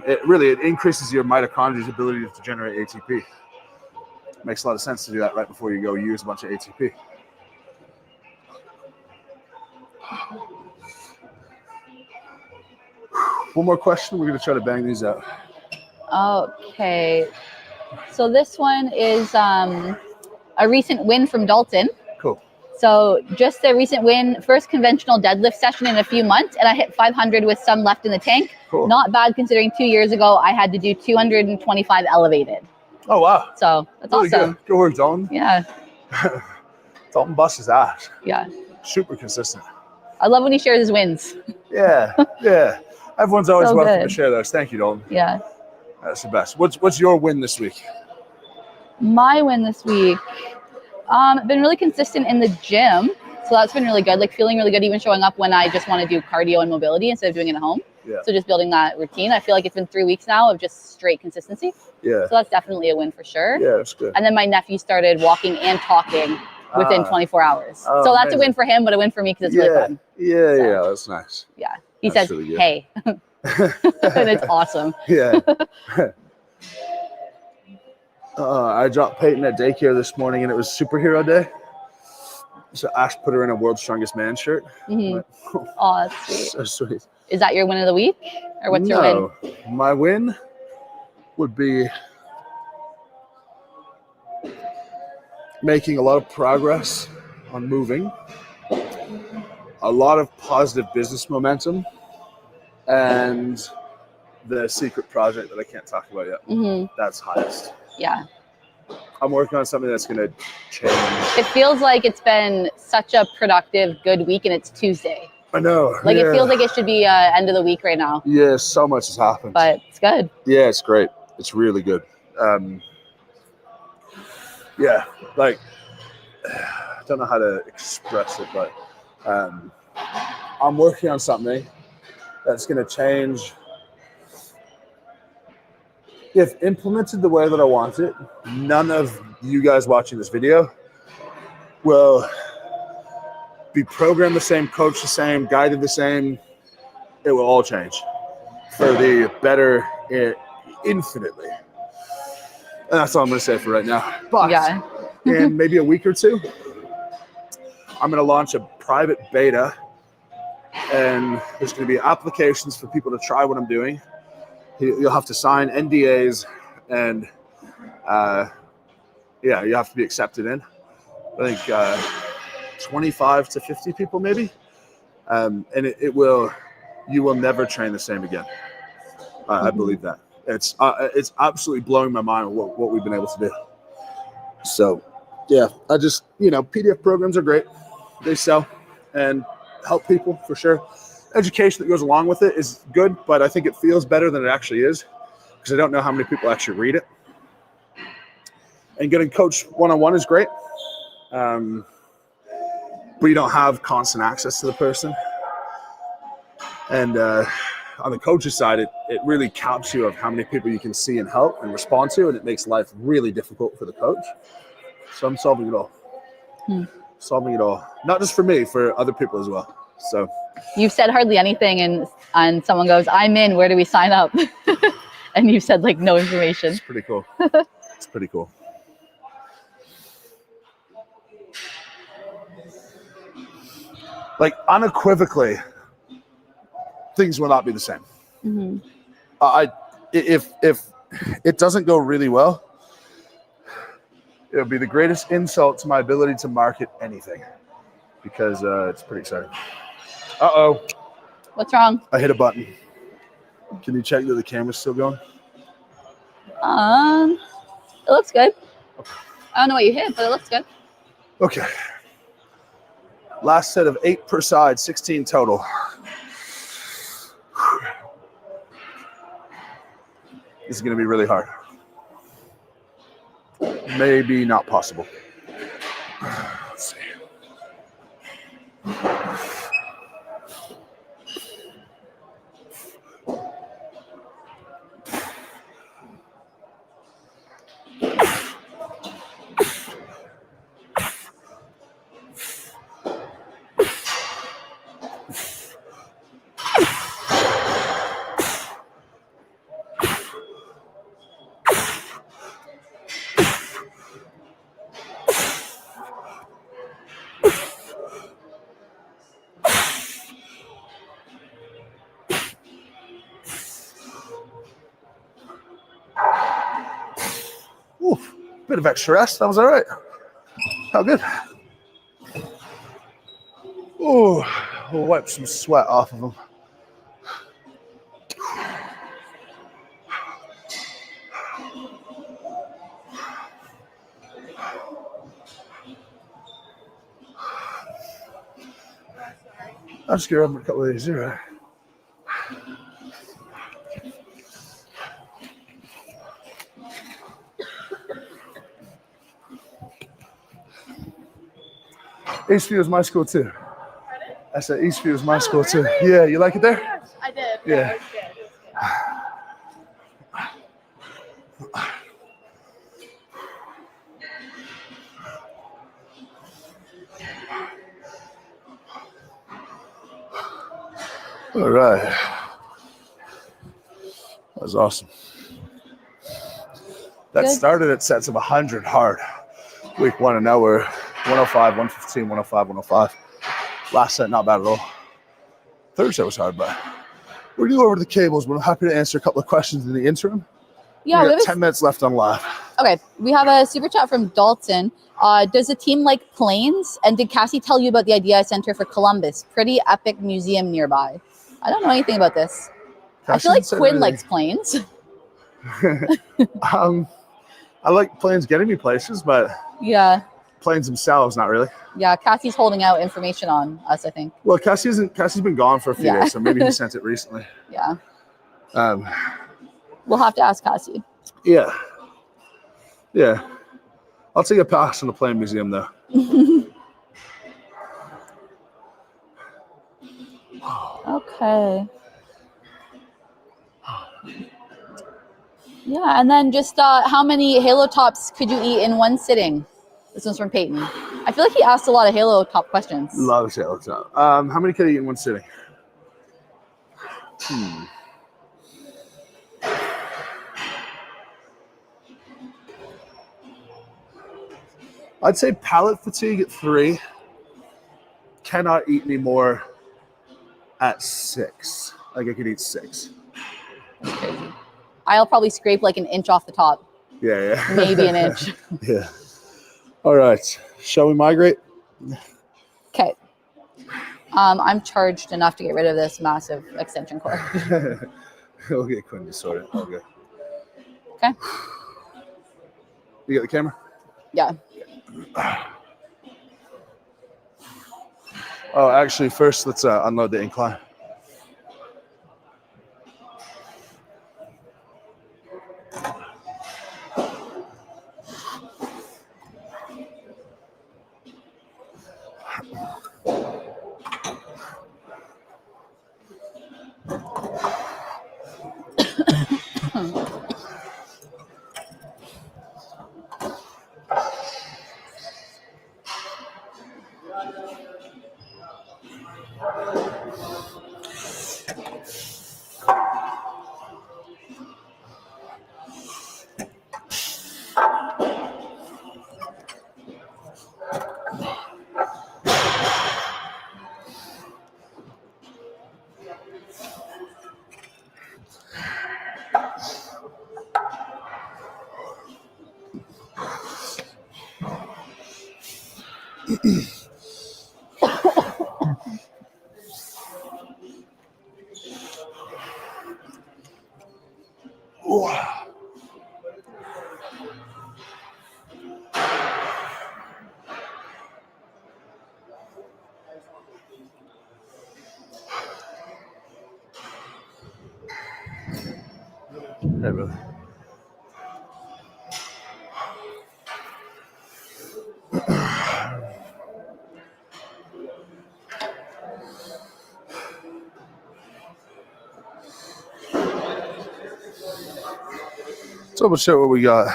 It increases your mitochondria's ability to generate ATP. Makes a lot of sense to do that right before you go use a bunch of ATP. One more question. We're going to try to bang these out. Okay. So this one is a recent win from Dalton. Cool. So just a recent win, first conventional deadlift session in a few months, and I hit 500 with some left in the tank. Cool. Not bad considering 2 years ago I had to do 225 elevated. Oh, wow. So that's really awesome. Good work, Dalton. Yeah. Dalton busts his ass. Yeah. Super consistent. I love when he shares his wins. Yeah. Everyone's always So welcome good. to share those. Thank you, Dalton. Yeah. That's the best. What's your win this week? My win this week, I've been really consistent in the gym. So that's been really good, like feeling really good, even showing up when I just want to do cardio and mobility instead of doing it at home. Yeah. So just building that routine. I feel like it's been 3 weeks now of just straight consistency. Yeah. So that's definitely a win for sure. Yeah, that's good. And then my nephew started walking and talking within 24 hours. Oh, so that's amazing. a win for him, but a win for me because it's really fun. Yeah, that's nice. Yeah. He That's says, really good. hey. And it's awesome. Yeah. I dropped Peyton at daycare this morning and it was superhero day. So Ash put her in a World's Strongest Man shirt. Mm-hmm. Oh, that's sweet. So sweet. Is that your win of the week? Or what's your win? My win would be making a lot of progress on moving, a lot of positive business momentum, and the secret project that I can't talk about yet. Mm-hmm. That's highest. Yeah. I'm working on something that's going to change. It feels like it's been such a productive, good week, and it's Tuesday. I know. Like, it feels like it should be end of the week right now. Yeah, so much has happened. But it's good. Yeah, it's great. It's really good. Yeah, like, I don't know how to express it, but I'm working on something that's going to change. If implemented the way that I want it, none of you guys watching this video will be programmed the same, coached the same, guided the same. It will all change for the better infinitely. And that's all I'm going to say for right now. But in maybe a week or two, I'm going to launch a private beta, and there's going to be applications for people to try what I'm doing. You'll have to sign NDAs, and you have to be accepted in. I think 25 to 50 people maybe, and you will never train the same again. I believe that. It's absolutely blowing my mind what we've been able to do. So yeah, I just, PDF programs are great. They sell and help people for sure. Education that goes along with it is good, but I think it feels better than it actually is, because I don't know how many people actually read it. And getting coached one-on-one is great, but you don't have constant access to the person. And on the coach's side, it really caps you of how many people you can see and help and respond to, and it makes life really difficult for the coach. So I'm solving it all. Solving it all, not just for me, for other people as well. So you've said hardly anything, and someone goes, "I'm in. Where do we sign up?" And you said like no information. It's pretty cool. It's pretty cool. Like, unequivocally, things will not be the same. Mm-hmm. If it doesn't go really well, it'll be the greatest insult to my ability to market anything, because it's pretty exciting. Uh-oh. What's wrong? I hit a button. Can you check that the camera's still going? It looks good. I don't know what you hit, but it looks good. Okay. Last set of 8 per side, 16 total. This is going to be really hard. Maybe not possible. Let's see. Bit of extra rest. That was all right. How good. Oh, we'll wipe some sweat off of them. I'll just get over a couple of these, right? Eastview is my school too. Pardon? I said Eastview is my school too. Yeah, you like it there? Yes, I did. Yeah. It was good. All right. That was awesome. That Good. started at sets of 100 hard. Week 1, and now we're 105, 115, 105, 105. Last set, not bad at all. Third set was hard, but We're going to go over to the cables, but I'm happy to answer a couple of questions in the interim. Yeah, we got 10 minutes left on live. Okay, we have a super chat from Dalton. Does the team like planes? And did Cassie tell you about the idea I sent her for Columbus? Pretty epic museum nearby. I don't know anything about this. I feel like Quinn likes planes. I like planes getting me places, but yeah, planes themselves, not really. Yeah, Cassie's holding out information on us, I think. Well, Cassie's been gone for a few days, so maybe he sent it recently. Yeah. We'll have to ask Cassie. Yeah. Yeah. I'll take a pass on the plane museum, though. Okay. Yeah, and then just how many Halo tops could you eat in one sitting? This one's from Peyton. I feel like he asked a lot of Halo top questions. Loves Halo top. How many could I eat in one sitting? I'd say palate fatigue at 3. Cannot eat any more at 6. Like I could eat 6. That's crazy. I'll probably scrape like an inch off the top. Yeah. Maybe an inch. Yeah. All right. Shall we migrate? Okay. I'm charged enough to get rid of this massive extension cord. We'll get Quinn to sort it. Okay. Okay. You got the camera? Yeah. Oh, actually, first let's unload the incline. Hey, brother. Double check what we got.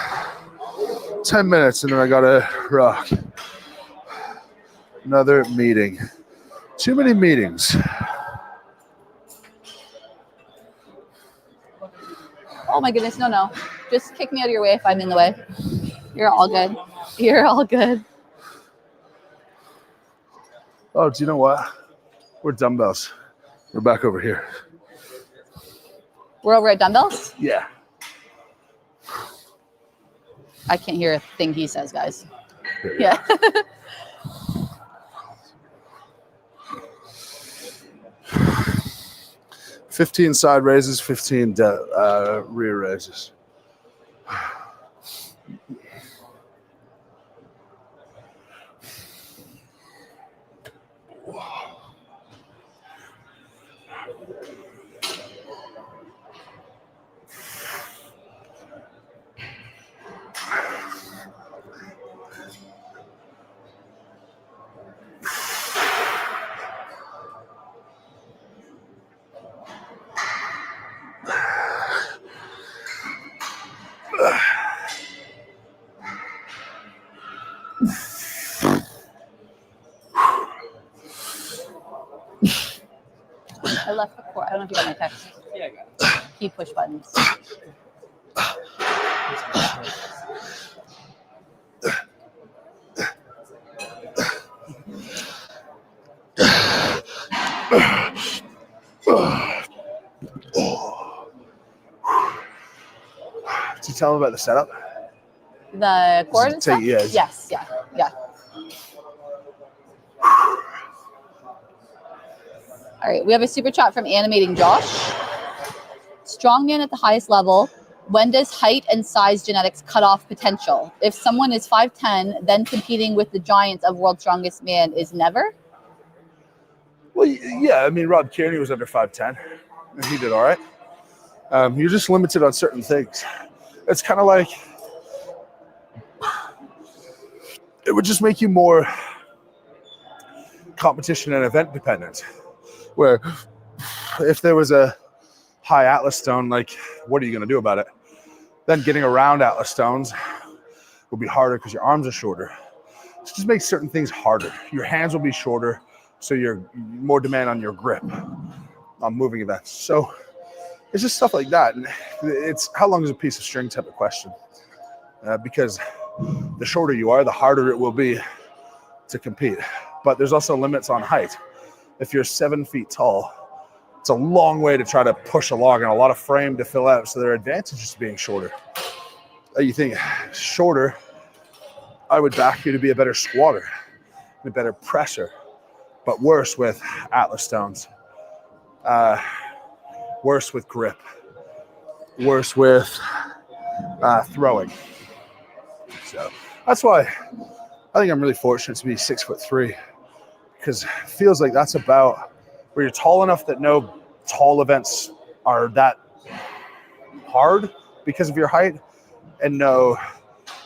10 minutes and then I gotta rock. Another meeting. Too many meetings. Oh my goodness, no. Just kick me out of your way if I'm in the way. You're all good. You're all good. Oh, do you know what? We're dumbbells. We're back over here. We're over at Dumbbells? Yeah. I can't hear a thing he says, guys. Yeah. $15 side raises, 15 rear raises. I left the cord. I don't know if you got my text. Yeah, I got it. Key push buttons. tell them about the setup? The cord and stuff? Yes. Yes, yeah. All right, we have a super chat from Animating Josh. Strongman at the highest level. When does height and size genetics cut off potential? If someone is 5'10", then competing with the giants of World's Strongest Man is never? Well, yeah. I mean, Rob Kearney was under 5'10", and he did all right. You're just limited on certain things. It's kind of like it would just make you more competition and event dependent. Where if there was a high Atlas stone, like, what are you going to do about it? Then getting around Atlas stones will be harder because your arms are shorter. So it just makes certain things harder. Your hands will be shorter, so you're more demand on your grip on moving events. So it's just stuff like that. And it's how long is a piece of string type of question. Because the shorter you are, the harder it will be to compete. But there's also limits on height. If you're 7 feet tall, it's a long way to try to push along and a lot of frame to fill out. So there are advantages to being shorter. You think shorter, I would back you to be a better squatter, a better presser, but worse with Atlas stones, worse with grip, worse with throwing. So that's why I think I'm really fortunate to be 6'3", because it feels like that's about where you're tall enough that no tall events are that hard because of your height, and no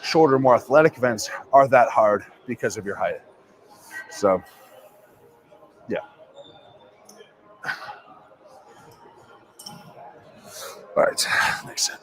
shorter, more athletic events are that hard because of your height. So, yeah. All right, next set.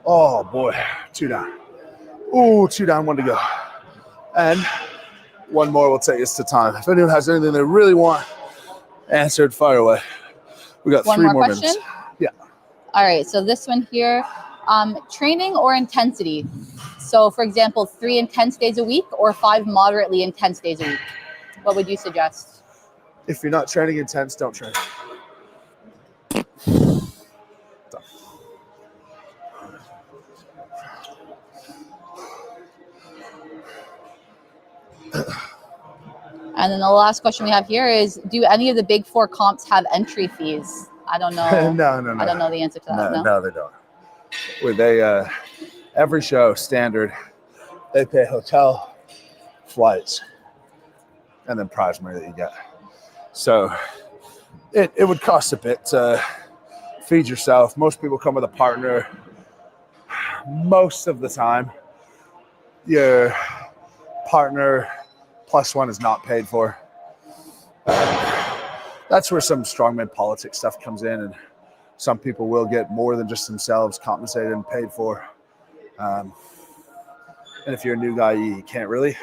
Oh boy, 2 down. Ooh, 2 down, 1 to go. And one more will take us to time. If anyone has anything they really want answered, fire away. We got 3 more question? minutes. Yeah. All right, so this one here, training or intensity. So for example, 3 intense days a week or 5 moderately intense days a week. What would you suggest? If you're not training intense, don't train. And then the last question we have here is, do any of the big 4 comps have entry fees? I don't know. No. I don't know the answer to that. No, they don't. They every show standard, they pay hotel, flights, and then prize money that you get. So it would cost a bit to feed yourself. Most people come with a partner. Most of the time, your partner plus one is not paid for. That's where some strongman politics stuff comes in, and some people will get more than just themselves compensated and paid for. And if you're a new guy, you can't really.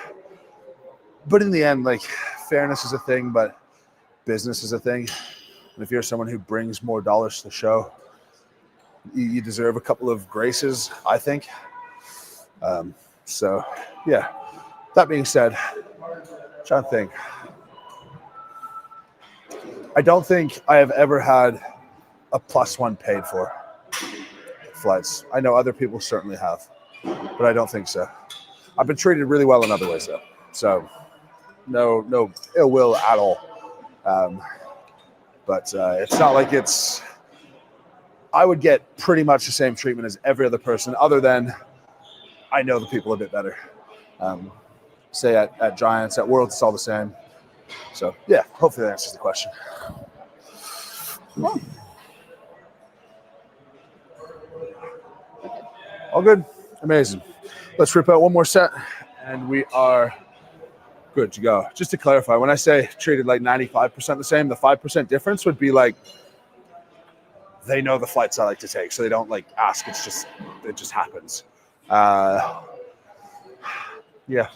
But in the end, like, fairness is a thing, but business is a thing. And if you're someone who brings more dollars to the show, you deserve a couple of graces, I think. So, yeah. That being said, I'm trying to think. I don't think I have ever had a plus one paid for flights. I know other people certainly have, but I don't think so. I've been treated really well in other ways, though. So no ill will at all. But it's not like I would get pretty much the same treatment as every other person, other than I know the people a bit better. Say at Giants, at Worlds, it's all the same. So yeah, hopefully that answers the question. Cool. All good? Amazing. Let's rip out one more set, and we are good to go. Just to clarify, when I say treated like 95% the same, the 5% difference would be like they know the flights I like to take, so they don't like ask. It just happens. Yeah.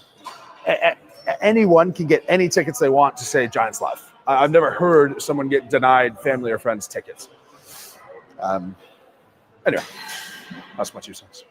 Anyone can get any tickets they want to say Giants Live. I've never heard someone get denied family or friends tickets. Anyway, that's my 2 cents.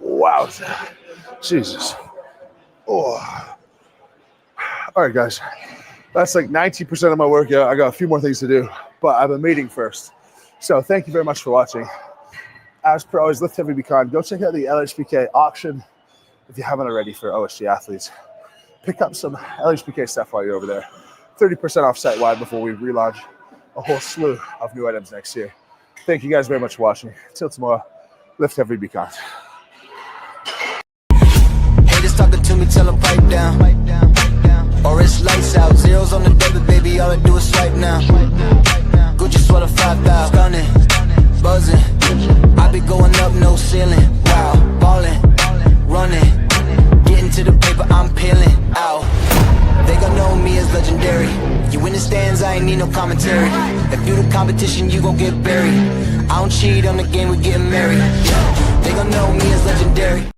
Wow. Jesus. Oh. All right, guys. That's like 90% of my workout. I got a few more things to do, but I have a meeting first. So thank you very much for watching. As per always, lift heavy, be kind. Go check out the LHBK auction if you haven't already for OSG athletes. Pick up some LHBK stuff while you're over there. 30% off site-wide before we relaunch a whole slew of new items next year. Thank you guys very much for watching. Till tomorrow, lift heavy, be kind. Haters talking to me, tell them pipe down. Or it's lights out, zeros on the debit, baby, all I do is swipe now. Gucci sweater 5,000, stunning, buzzing. I be going up, no ceiling. Wow, ballin', running, getting to the paper, I'm peeling out. They gon' know me as legendary. You in the stands, I ain't need no commentary. If you the competition, you gon' get buried. I don't cheat on the game, we getting married. They gon' know me as legendary.